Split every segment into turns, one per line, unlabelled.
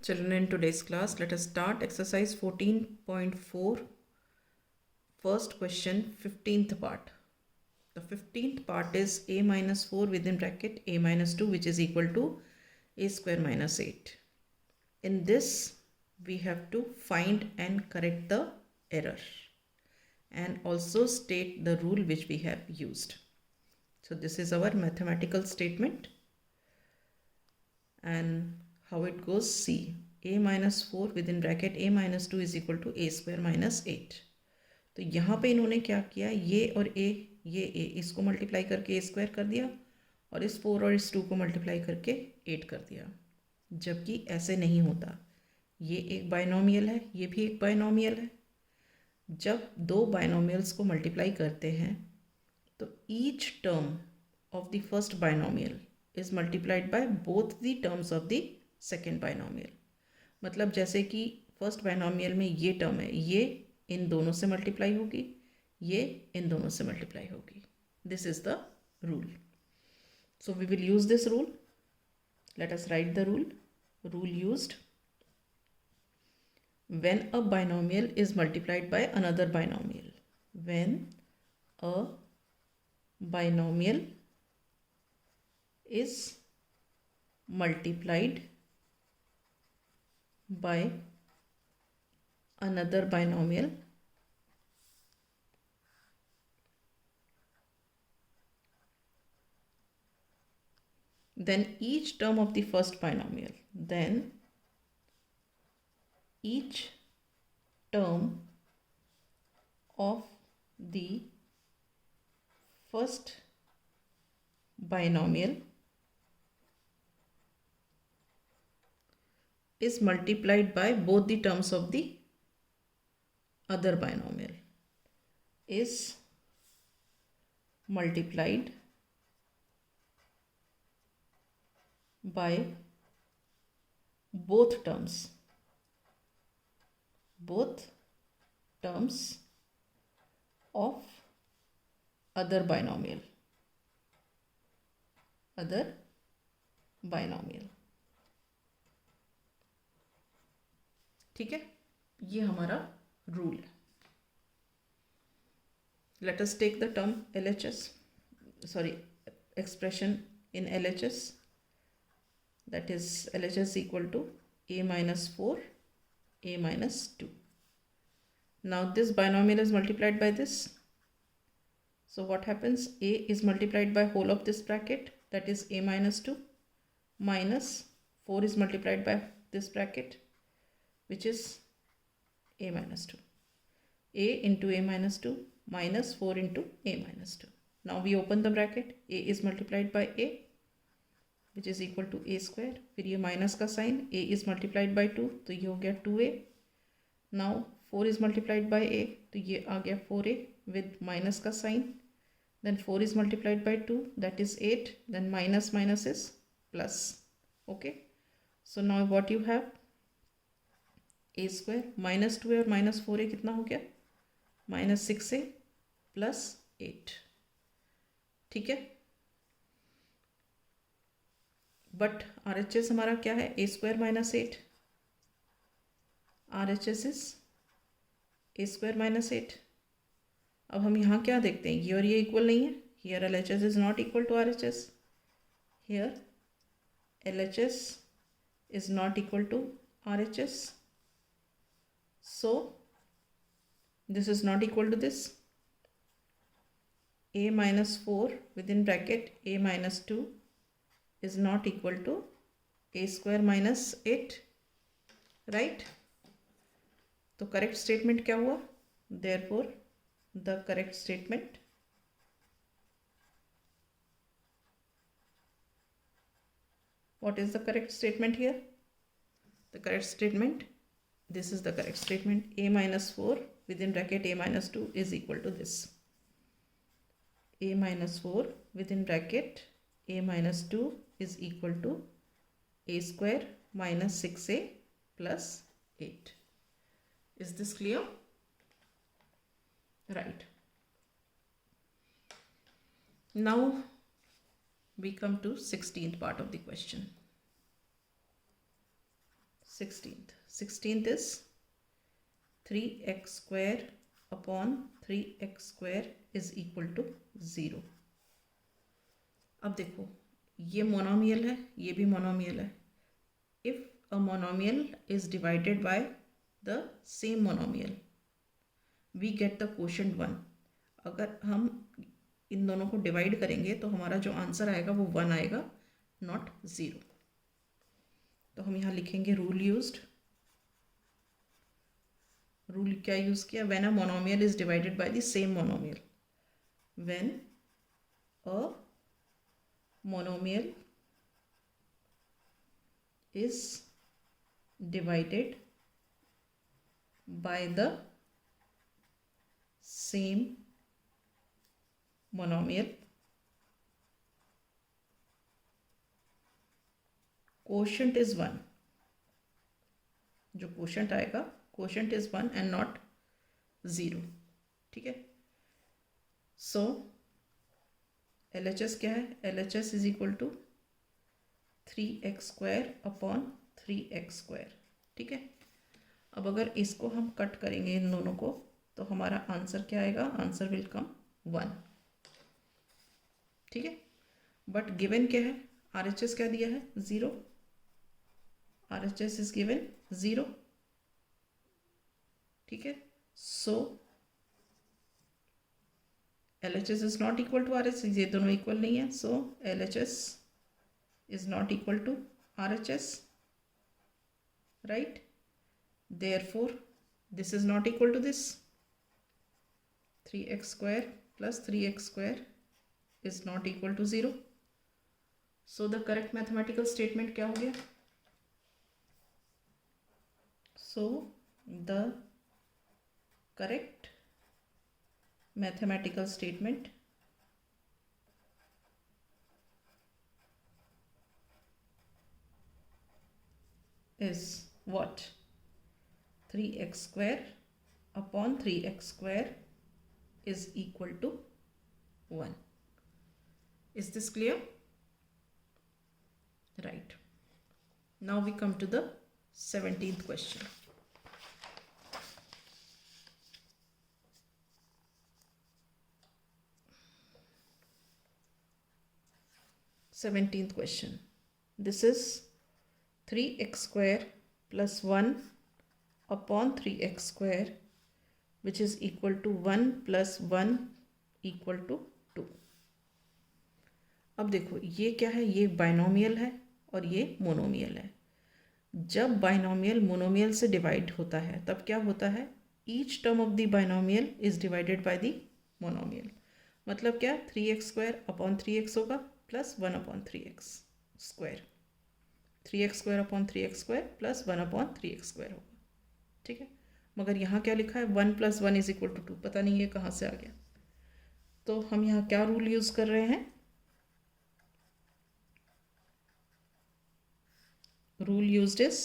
Children, in today's class, let us start exercise 14.4, first question, 15th part. The 15th part is a minus 4 within bracket a minus 2, which is equal to a square minus 8. In this, we have to find and correct the error and also state the rule which we have used. So this is our mathematical statement, and how it goes, see, a minus 4 within bracket a minus 2 is equal to a square minus 8. तो यहाँ पे इन्होंने क्या किया, ये और ये a इसको मल्टीप्लाई करके a स्क्वायर कर दिया और इस 4 और इस 2 को मल्टीप्लाई करके 8 कर दिया, जबकि ऐसे नहीं होता. ये एक बाइनोमियल है, ये भी एक बाइनोमियल है. जब दो बाइनोमियल्स को मल्टीप्लाई करते हैं तो each term of the first binomial is multiplied by both the terms of the second binomial. मतलब जैसे कि फर्स्ट बाइनोमियल में ये टर्म है, ये इन दोनों से मल्टीप्लाई होगी, ये इन दोनों से मल्टीप्लाई होगी. This is the rule. So we will use this rule. Let us write the rule. Rule used when a binomial is multiplied by another binomial. When a binomial is multiplied by another binomial, then each term of the first binomial, then each term of the first binomial is multiplied by both the terms of the other binomial, is multiplied by both terms of other binomial. ठीक है, ये हमारा rule है. Let us take the term LHS, sorry, expression in LHS, that is LHS equal to a minus 4 a minus 2. Now this binomial is multiplied by this. So what happens, a is multiplied by whole of this bracket, that is a minus 2, minus 4 is multiplied by this bracket, which is a minus 2. A into a minus 2 minus 4 into a minus 2. Now we open the bracket, a is multiplied by a, which is equal to a square. फिर ये minus का sign, a is multiplied by 2, तो ये हो गया 2a. Now 4 is multiplied by a, तो ये आ गया 4a with माइनस का sign. Then 4 is multiplied by 2, that is 8. Then minus minus is plus. Okay. So now what you have, a square minus 2a और minus 4a कितना हो गया, minus 6a plus 8. ठीक है. बट RHS हमारा क्या है, a square minus 8. RHS is a square minus 8. अब हम यहाँ क्या देखते हैं, ये और ये इक्वल नहीं है. Here LHS is not equal to RHS. Here LHS is not equal to RHS. So this is not equal to this. a minus 4 within bracket a minus 2 is not equal to a square minus 8, right? तो correct statement क्या हुआ, therefore the correct statement what is the correct statement here? The correct statement, this is the correct statement, a minus 4 within bracket a minus 2 is equal to this. A minus 4 within bracket a minus 2 is equal to a square minus 6a plus 8. Is this clear? Right. Now we come to 16th part of the question. 16th is 3x square upon 3x square is equal to 0. अब देखो ये monomial है, ये भी monomial है. If a monomial is divided by the same monomial we get the quotient 1. अगर हम इन दोनों को डिवाइड करेंगे तो हमारा जो आंसर आएगा वो 1 आएगा, नॉट 0. तो हम यहाँ लिखेंगे रूल यूज्ड. रूल क्या यूज किया? When a monomial is divided by the same monomial. When a monomial is divided by the same monomial, quotient is 1. जो quotient आएगा, quotient is 1 and not 0. ठीक है. So LHS क्या है? LHS is equal to 3x square upon 3x square. ठीक है. अब अगर इसको हम कट करेंगे इन दोनों को तो हमारा आंसर क्या आएगा? Answer will come 1. ठीक है. बट गिवन क्या है? RHS क्या दिया है? 0. RHS is given 0. ठीक है. So LHS is not equal to RHS. ये दोनों इक्वल नहीं है. So LHS is not equal to RHS, right? Therefore this is not equal to this. 3x square plus 3x square is not equal to 0. So the correct mathematical statement क्या हो गया? So the correct mathematical statement is what? 3x square upon 3x square is equal to 1. Is this clear? Right. Now we come to the 17th question. Seventeenth question. This is 3x square plus 1 upon 3x square which is equal to 1 plus 1 equal to 2. अब देखो ये क्या है? ये binomial है और ये monomial है. जब बाइनोमियल मोनोमियल से डिवाइड होता है तब क्या होता है? Each term of the binomial is divided by the monomial. मतलब क्या? 3x स्क्वायर अपॉन 3x होगा plus 1 upon 3x square. 3x square upon 3x square plus 1 upon 3x square होगा. ठीक है. मगर यहाँ क्या लिखा है? 1 प्लस 1 इज इक्वल टू 2. पता नहीं ये कहाँ से आ गया. तो हम यहाँ क्या रूल यूज कर रहे हैं? Rule used is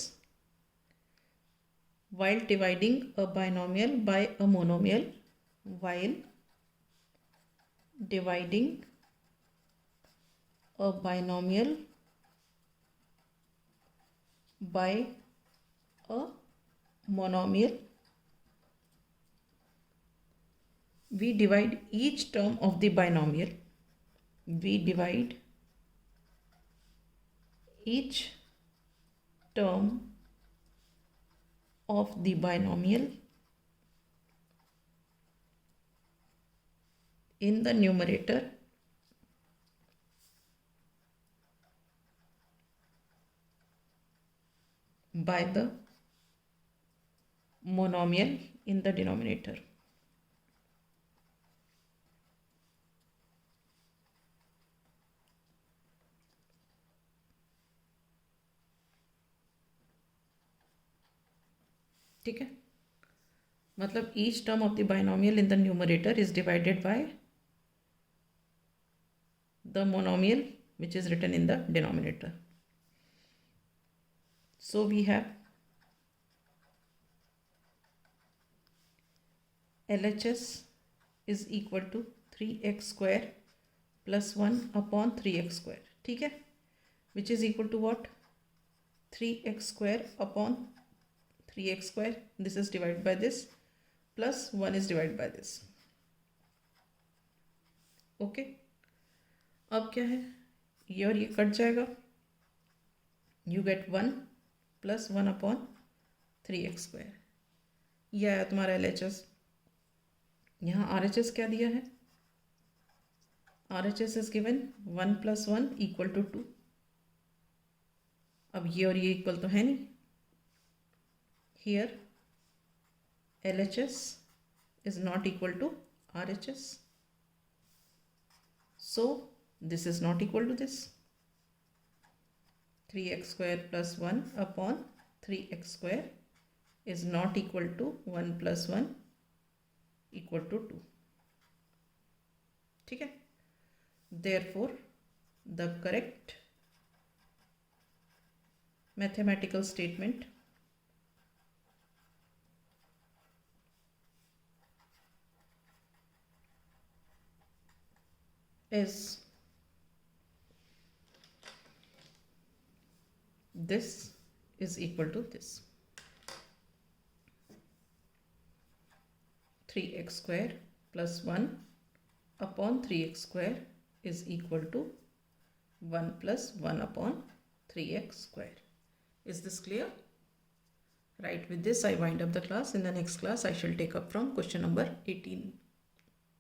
while dividing a binomial by a monomial, while dividing a binomial by a monomial, we divide each term of the binomial. We divide each term of the binomial in the numerator by the monomial in the denominator. ठीक है. मतलब each term of the binomial in the numerator is divided by the monomial which is written in the denominator. So we have LHS is equal to 3x square plus 1 upon 3x square. ठीक है. Which is equal to what? 3x square upon 3x square, this is divided by this, plus 1 is divided by this. Okay, अब क्या है, ये और ये cut जाएगा, you get 1 plus 1 upon 3x square. ये आया तुम्हारा LHS. यहाँ RHS क्या दिया है, RHS is given 1 plus 1 equal to 2. अब ये और ये इक्वल तो है नहीं. Here LHS is not equal to RHS. So this is not equal to this. 3x square plus 1 upon 3x square is not equal to 1 plus 1 equal to 2. ठीक है. Therefore, the correct mathematical statement is this is equal to this. 3x square plus 1 upon 3x square is equal to 1 plus 1 upon 3x square. Is this clear? Right, with this I wind up the class. In the next class I shall take up from question number 18.